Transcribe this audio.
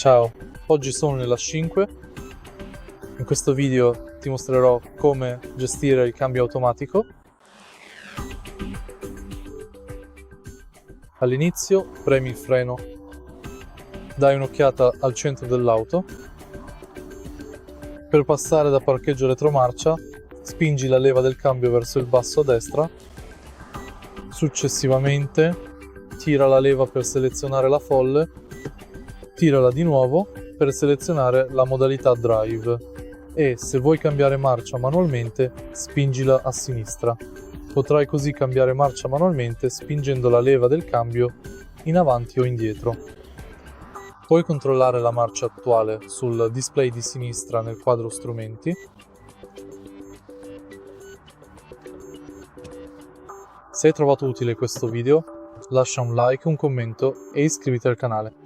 Ciao, oggi sono nella 5. In questo video ti mostrerò come gestire il cambio automatico. All'inizio premi il freno, dai un'occhiata al centro dell'auto. Per passare da parcheggio a retromarcia, spingi la leva del cambio verso il basso a destra. Successivamente tira la leva per selezionare la folle, tirala di nuovo per selezionare la modalità drive e, se vuoi cambiare marcia manualmente, spingila a sinistra. Potrai così cambiare marcia manualmente spingendo la leva del cambio in avanti o indietro. Puoi controllare la marcia attuale sul display di sinistra nel quadro strumenti. Se hai trovato utile questo video, lascia un like, un commento e iscriviti al canale.